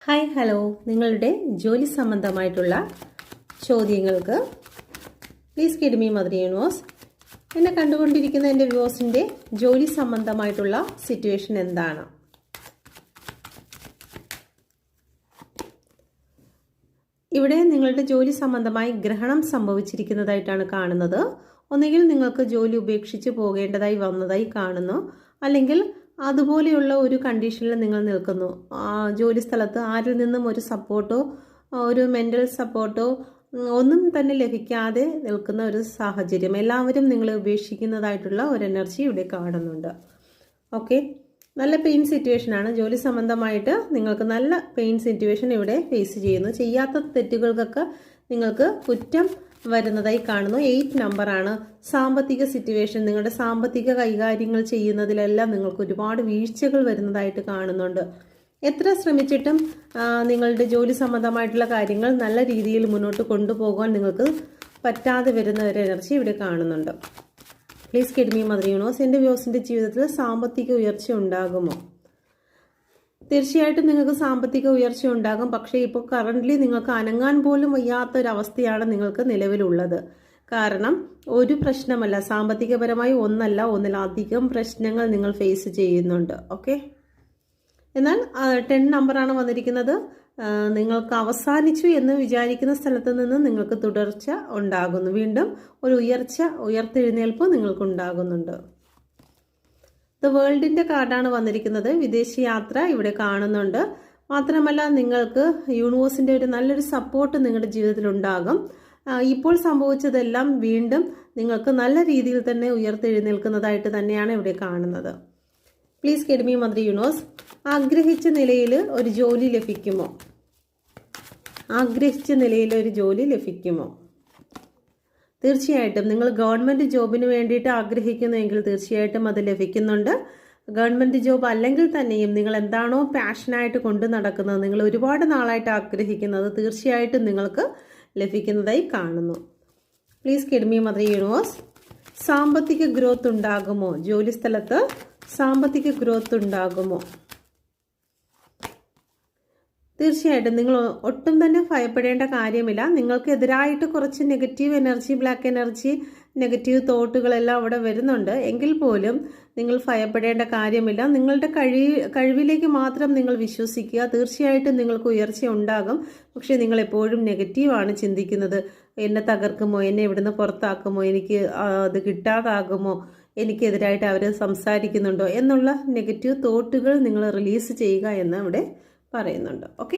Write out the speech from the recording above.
Hi hello, നിങ്ങളുടെ ജോലി സംബന്ധമായിട്ടുള്ള ചോദ്യങ്ങൾക്ക് please kid me mother universe. എന്നെ കണ്ടുകൊണ്ടിരിക്കുന്ന എൻ്റെ വ്യൂവേഴ്സിൻ്റെ ജോലി സംബന്ധമായിട്ടുള്ള സിറ്റുവേഷൻ എന്താണ്? ഇവിടെ നിങ്ങളുടെ ജോലി സംബന്ധമായി ഗ്രഹണം സംഭവിച്ചിരിക്കുന്നതായിട്ടാണ് കാണുന്നത്. ഒന്നുകിൽ നിങ്ങൾക്ക് ജോലി ഉപേക്ഷിച്ച് പോകേണ്ടതായി വന്നതായി കാണുന്നു, അല്ലെങ്കിൽ അതുപോലെയുള്ള ഒരു കണ്ടീഷനിൽ നിങ്ങൾ നിൽക്കുന്നു. ജോലി സ്ഥലത്ത് ആരിൽ നിന്നും ഒരു സപ്പോർട്ടോ ഒരു മെൻ്റൽ സപ്പോർട്ടോ ഒന്നും തന്നെ ലഭിക്കാതെ നിൽക്കുന്ന ഒരു സാഹചര്യം, എല്ലാവരും നിങ്ങളെ ഉപേക്ഷിക്കുന്നതായിട്ടുള്ള ഒരു എനർജി ഇവിടെ കാണുന്നുണ്ട്. ഓക്കെ, നല്ല പെയിൻ സിറ്റുവേഷനാണ്. ജോലി സംബന്ധമായിട്ട് നിങ്ങൾക്ക് നല്ല പെയിൻ സിറ്റുവേഷൻ ഇവിടെ ഫേസ് ചെയ്യുന്നു. ചെയ്യാത്ത തെറ്റുകൾക്കൊക്കെ നിങ്ങൾക്ക് കുറ്റം വരുന്നതായി കാണുന്നു. 8 നമ്പറാണ്. സാമ്പത്തിക സിറ്റുവേഷൻ, നിങ്ങളുടെ സാമ്പത്തിക കൈകാര്യങ്ങൾ ചെയ്യുന്നതിലെല്ലാം നിങ്ങൾക്ക് ഒരുപാട് വീഴ്ചകൾ വരുന്നതായിട്ട് കാണുന്നുണ്ട്. എത്ര ശ്രമിച്ചിട്ടും നിങ്ങളുടെ ജോലി സംബന്ധമായിട്ടുള്ള കാര്യങ്ങൾ നല്ല രീതിയിൽ മുന്നോട്ട് കൊണ്ടുപോകാൻ നിങ്ങൾക്ക് പറ്റാതെ വരുന്ന ഒരു എനർജി ഇവിടെ കാണുന്നുണ്ട്. Please kid me mother universe, എൻ്റെ വ്യൂവേഴ്സിൻ്റെ ജീവിതത്തിൽ സാമ്പത്തിക ഉയർച്ച ഉണ്ടാകുമോ? തീർച്ചയായിട്ടും നിങ്ങൾക്ക് സാമ്പത്തിക ഉയർച്ച ഉണ്ടാകും. പക്ഷേ ഇപ്പോൾ കറൻ്റ്ലി നിങ്ങൾക്ക് അനങ്ങാൻ പോലും വയ്യാത്തൊരവസ്ഥയാണ് നിങ്ങൾക്ക് നിലവിലുള്ളത്. കാരണം ഒരു പ്രശ്നമല്ല, സാമ്പത്തികപരമായി ഒന്നിലധികം പ്രശ്നങ്ങൾ നിങ്ങൾ ഫേസ് ചെയ്യുന്നുണ്ട്. ഓക്കെ, എന്നാൽ 10 നമ്പറാണ് വന്നിരിക്കുന്നത്. നിങ്ങൾക്ക് അവസാനിച്ചു എന്ന് വിചാരിക്കുന്ന സ്ഥലത്ത് നിന്ന് നിങ്ങൾക്ക് തുടർച്ച ഉണ്ടാകുന്നു. വീണ്ടും ഒരു ഉയർത്തെഴുന്നേൽപ്പ് നിങ്ങൾക്ക് ഉണ്ടാകുന്നുണ്ട്. ദ വേൾഡിൻ്റെ കാർഡാണ് വന്നിരിക്കുന്നത്. വിദേശയാത്ര ഇവിടെ കാണുന്നുണ്ട്. മാത്രമല്ല നിങ്ങൾക്ക് യൂണിവേഴ്സിൻ്റെ ഒരു നല്ലൊരു സപ്പോർട്ട് നിങ്ങളുടെ ജീവിതത്തിൽ ഉണ്ടാകും. ഇപ്പോൾ സംഭവിച്ചതെല്ലാം വീണ്ടും നിങ്ങൾക്ക് നല്ല രീതിയിൽ തന്നെ ഉയർത്തെഴുന്നേൽക്കുന്നതായിട്ട് തന്നെയാണ് ഇവിടെ കാണുന്നത്. Please kid me mother universe, ആഗ്രഹിച്ച നിലയിൽ ഒരു ജോലി ലഭിക്കുമോ? ആഗ്രഹിച്ച നിലയിൽ ഒരു ജോലി ലഭിക്കുമോ? തീർച്ചയായിട്ടും നിങ്ങൾ ഗവൺമെൻറ് ജോബിന് വേണ്ടിയിട്ട് ആഗ്രഹിക്കുന്നുവെങ്കിൽ തീർച്ചയായിട്ടും അത് ലഭിക്കുന്നുണ്ട്. ഗവൺമെൻറ് ജോബ് അല്ലെങ്കിൽ തന്നെയും നിങ്ങൾ എന്താണോ പാഷനായിട്ട് കൊണ്ട് നടക്കുന്നത്, നിങ്ങൾ ഒരുപാട് നാളായിട്ട് ആഗ്രഹിക്കുന്നത്, തീർച്ചയായിട്ടും നിങ്ങൾക്ക് ലഭിക്കുന്നതായി കാണുന്നു. Please kid me mother universe, സാമ്പത്തിക ഗ്രോത്ത് ഉണ്ടാകുമോ? ജോലി സ്ഥലത്ത് സാമ്പത്തിക ഗ്രോത്ത് ഉണ്ടാകുമോ? തീർച്ചയായിട്ടും നിങ്ങൾ ഒട്ടും തന്നെ ഭയപ്പെടേണ്ട കാര്യമില്ല. നിങ്ങൾക്കെതിരായിട്ട് കുറച്ച് negative energy, black energy, negative തോട്ടുകളെല്ലാം അവിടെ വരുന്നുണ്ട്. എങ്കിൽ പോലും നിങ്ങൾ ഭയപ്പെടേണ്ട കാര്യമില്ല. നിങ്ങളുടെ കഴിവിലേക്ക് മാത്രം നിങ്ങൾ വിശ്വസിക്കുക. തീർച്ചയായിട്ടും നിങ്ങൾക്ക് ഉയർച്ച ഉണ്ടാകും. പക്ഷേ നിങ്ങൾ എപ്പോഴും നെഗറ്റീവാണ് ചിന്തിക്കുന്നത്. എന്നെ തകർക്കുമോ, എന്നെ ഇവിടുന്ന് പുറത്താക്കുമോ, എനിക്ക് അത് കിട്ടാതാകുമോ, എനിക്കെതിരായിട്ട് അവർ സംസാരിക്കുന്നുണ്ടോ എന്നുള്ള നെഗറ്റീവ് തോട്ടുകൾ നിങ്ങൾ റിലീസ് ചെയ്യുക എന്ന് ഇവിടെ പറയുന്നുണ്ട്. ഓക്കെ.